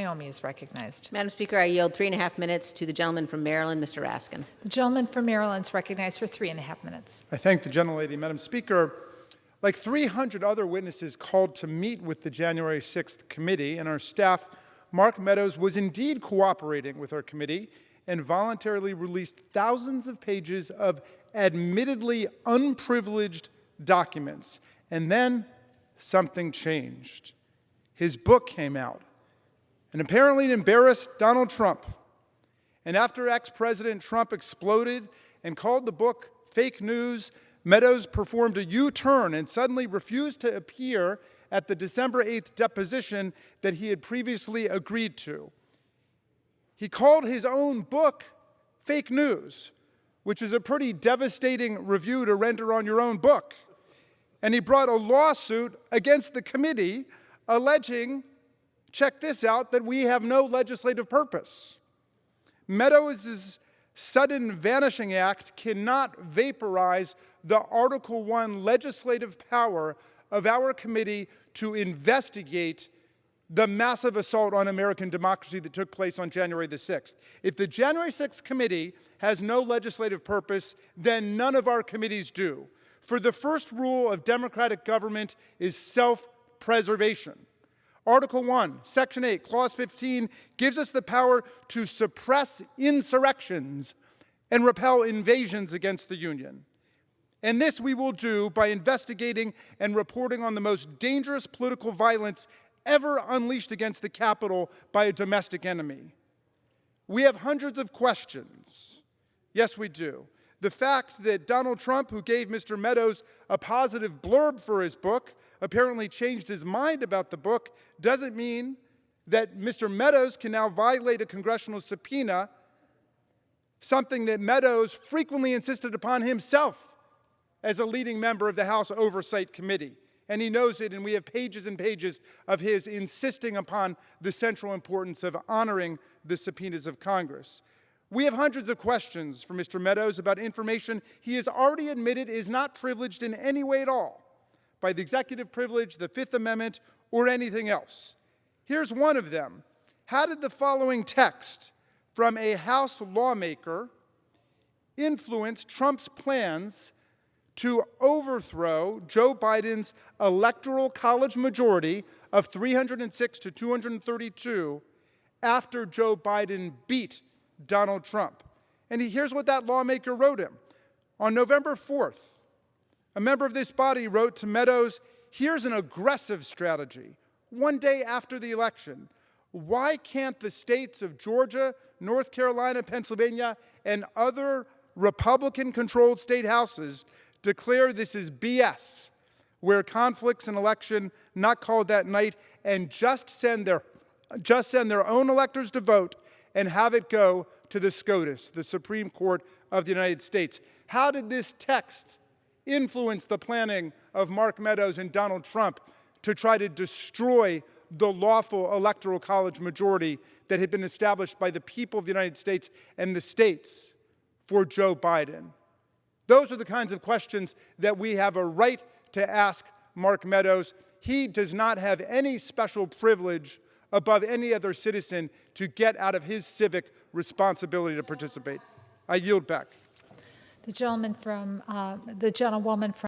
Wyoming is recognized. Madam Speaker, I yield 3.5 minutes to the gentleman from Maryland, Mr. Raskin. The gentleman from Maryland is recognized for 3.5 minutes. I thank the gentlelady. Madam Speaker, like 300 other witnesses called to meet with the January 6th committee and our staff, Mark Meadows was indeed cooperating with our committee and voluntarily released thousands of pages of admittedly unprivileged documents. And then something changed. His book came out, and apparently it embarrassed Donald Trump. And after ex-President Trump exploded and called the book fake news, Meadows performed a U-turn and suddenly refused to appear at the December 8th deposition that he had previously agreed to. He called his own book fake news, which is a pretty devastating review to render on your own book. And he brought a lawsuit against the committee alleging, check this out, that we have no legislative purpose. Meadows' sudden vanishing act cannot vaporize the Article I legislative power of our committee to investigate the massive assault on American democracy that took place on January the 6th. If the January 6th committee has no legislative purpose, then none of our committees do. For the first rule of democratic government is self-preservation. Article 1, Section 8, Clause 15 gives us the power to suppress insurrections and repel invasions against the Union. And this we will do by investigating and reporting on the most dangerous political violence ever unleashed against the Capitol by a domestic enemy. We have hundreds of questions. Yes, we do. The fact that Donald Trump, who gave Mr. Meadows a positive blurb for his book, apparently changed his mind about the book, doesn't mean that Mr. Meadows can now violate a congressional subpoena, something that Meadows frequently insisted upon himself as a leading member of the House Oversight Committee. And he knows it, and we have pages and pages of his insisting upon the central importance of honoring the subpoenas of Congress. We have hundreds of questions for Mr. Meadows about information he has already admitted is not privileged in any way at all by the executive privilege, the Fifth Amendment, or anything else. Here's one of them. How did the following text from a House lawmaker influence Trump's plans to overthrow Joe Biden's Electoral College majority of 306 to 232 after Joe Biden beat Donald Trump? And here's what that lawmaker wrote him. On November 4th, a member of this body wrote to Meadows, here's an aggressive strategy. One day after the election, why can't the states of Georgia, North Carolina, Pennsylvania, and other Republican-controlled state houses declare this is BS, where conflicts in election not called that night, and just send their own electors to vote and have it go to the SCOTUS, the Supreme Court of the United States? How did this text influence the planning of Mark Meadows and Donald Trump to try to destroy the lawful Electoral College majority that had been established by the people of the United States and the states for Joe Biden? Those are the kinds of questions that we have a right to ask Mark Meadows. He does not have any special privilege above any other citizen to get out of his civic responsibility to participate. I yield back. The gentlewoman from